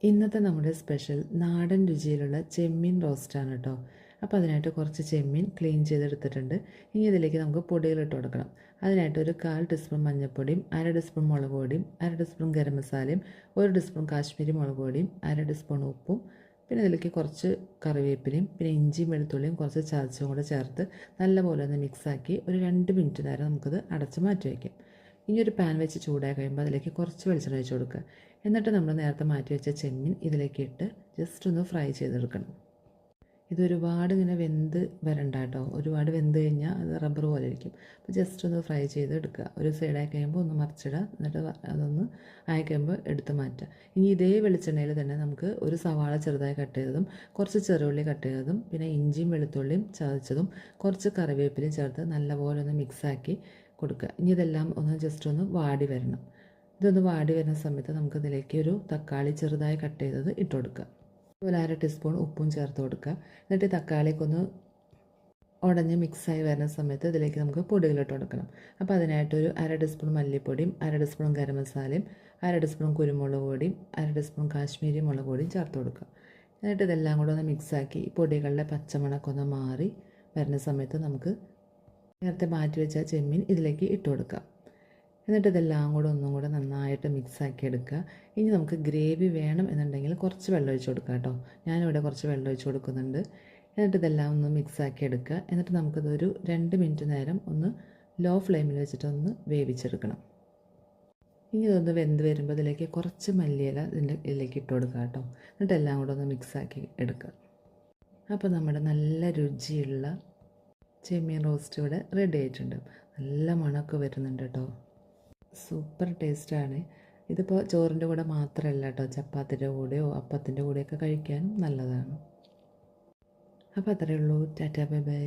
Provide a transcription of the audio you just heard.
ഇന്നത്തെ നമ്മുടെ സ്പെഷ്യൽ നാടൻ രുചിയിലുള്ള ചെമ്മീൻ റോസ്റ്റാണ് കേട്ടോ. അപ്പോൾ അതിനായിട്ട് കുറച്ച് ചെമ്മീൻ ക്ലീൻ ചെയ്തെടുത്തിട്ടുണ്ട്. ഇനി ഇതിലേക്ക് നമുക്ക് പൊടികളിട്ട് കൊടുക്കണം. അതിനായിട്ട് ഒരു 1/4 ടീസ്പൂൺ മഞ്ഞൾപ്പൊടിയും 1/2 ടീസ്പൂൺ മുളക് പൊടിയും 1/2 ടീസ്പൂൺ ഗരം മസാലയും 1 ടീസ്പൂൺ കാശ്മീരി മുളക് പൊടിയും 1/2 ടീസ്പൂൺ ഉപ്പും പിന്നെ ഇതിലേക്ക് കുറച്ച് കറിവേപ്പിലയും പിന്നെ ഇഞ്ചിയും വെളുത്തുള്ളിയും കുറച്ച് ചതച്ചും കൂടെ ചേർത്ത് നല്ലപോലെ ഒന്ന് മിക്സാക്കി ഒരു 2 മിനിറ്റ് നേരം നമുക്കത് അടച്ച് മാറ്റി വയ്ക്കാം. ഇനി ഒരു പാൻ വെച്ച് ചൂടായി കഴിയുമ്പോൾ അതിലേക്ക് കുറച്ച് വെളിച്ചെണ്ണ ഒഴിച്ച് കൊടുക്കുക. എന്നിട്ട് നമ്മൾ നേരത്തെ മാറ്റി വെച്ച ചെമ്മീൻ ഇതിലേക്ക് ഇട്ട് ജസ്റ്റ് ഒന്ന് ഫ്രൈ ചെയ്തെടുക്കണം. ഇതൊരുപാട് ഇങ്ങനെ വെന്ത് വരണ്ട കേട്ടോ. ഒരുപാട് വെന്ത് കഴിഞ്ഞാൽ അത് റബ്ബർ പോലെ ഇരിക്കും. അപ്പോൾ ജസ്റ്റ് ഒന്ന് ഫ്രൈ ചെയ്തെടുക്കുക. ഒരു സൈഡായി കഴിയുമ്പോൾ ഒന്ന് മറിച്ചിടുക. എന്നിട്ട് അതൊന്ന് ആയി കഴിയുമ്പോൾ എടുത്ത് മാറ്റുക. ഇനി ഇതേ വെളിച്ചെണ്ണയിൽ തന്നെ നമുക്ക് ഒരു സവാള ചെറുതായി കട്ട് ചെയ്തതും കുറച്ച് ചെറുള്ളി കട്ട് ചെയ്തതും പിന്നെ ഇഞ്ചിയും വെളുത്തുള്ളിയും ചതച്ചതും കുറച്ച് കറിവേപ്പിലയും ചേർത്ത് നല്ലപോലെ ഒന്ന് മിക്സാക്കി കൊടുക്കുക. ഇനി ഇതെല്ലാം ഒന്ന് ജസ്റ്റ് ഒന്ന് വാടി വരണം. ഇതൊന്ന് വാടി വരുന്ന സമയത്ത് നമുക്ക് ഇതിലേക്ക് ഒരു തക്കാളി ചെറുതായി കട്ട് ചെയ്തത് ഇട്ട് കൊടുക്കുക. അതുപോലെ 1/2 ടീസ്പൂൺ ഉപ്പും ചേർത്ത് കൊടുക്കുക. എന്നിട്ട് തക്കാളിക്കൊന്ന് ഉടഞ്ഞ് മിക്സായി വരുന്ന സമയത്ത് ഇതിലേക്ക് നമുക്ക് പൊടികളിട്ട് കൊടുക്കണം. അപ്പോൾ അതിനായിട്ടൊരു 1/2 ടീസ്പൂൺ മല്ലിപ്പൊടിയും 1/2 ടീസ്പൂൺ ഗരം മസാലയും 1/2 ടീസ്പൂൺ കുരുമുളക് പൊടിയും 1/2 ടീസ്പൂൺ കാശ്മീരി മുളക് പൊടിയും ചേർത്ത് കൊടുക്കുക. എന്നിട്ട് ഇതെല്ലാം കൂടെ ഒന്ന് മിക്സാക്കി പൊടികളുടെ പച്ചമണമൊക്കെ ഒന്ന് മാറി വരുന്ന സമയത്ത് നമുക്ക് നേരത്തെ മാറ്റി വെച്ച ചെമ്മീൻ ഇതിലേക്ക് ഇട്ട് കൊടുക്കാം. എന്നിട്ട് ഇതെല്ലാം കൂടെ ഒന്നും കൂടെ നന്നായിട്ട് മിക്സാക്കി എടുക്കുക. ഇനി നമുക്ക് ഗ്രേവി വേണം എന്നുണ്ടെങ്കിൽ കുറച്ച് വെള്ളം ഒഴിച്ച് കൊടുക്കുക കേട്ടോ. ഞാനിവിടെ കുറച്ച് വെള്ളം ഒഴിച്ച് കൊടുക്കുന്നുണ്ട്. എന്നിട്ട് ഇതെല്ലാം ഒന്ന് മിക്സാക്കി എടുക്കുക. എന്നിട്ട് നമുക്കിതൊരു 2 മിനിറ്റ് നേരം ഒന്ന് ലോ ഫ്ലെയിമിൽ വെച്ചിട്ട് ഒന്ന് വേവിച്ചെടുക്കണം. ഇനി ഇതൊന്ന് വെന്ത് വരുമ്പോൾ ഇതിലേക്ക് കുറച്ച് മല്ലിയില ഇതിലേക്ക് ഇട്ട് കൊടുക്കുക കേട്ടോ. എന്നിട്ട് എല്ലാം കൂടെ ഒന്ന് മിക്സാക്കി എടുക്കുക. അപ്പോൾ നമ്മുടെ നല്ല രുചിയുള്ള ചെമ്മീൻ റോസ്റ്റ് ഇവിടെ റെഡി ആയിട്ടുണ്ട്. നല്ല മണമൊക്കെ വരുന്നുണ്ട് കേട്ടോ. സൂപ്പർ ടേസ്റ്റാണ്. ഇതിപ്പോൾ ചോറിൻ്റെ കൂടെ മാത്രമല്ല കേട്ടോ, ചപ്പാത്തിൻ്റെ കൂടെയോ അപ്പത്തിൻ്റെ കൂടെയൊക്കെ കഴിക്കാനും നല്ലതാണ്. അപ്പോൾ അത്രയേ ഉള്ളൂ. Tata bye bye.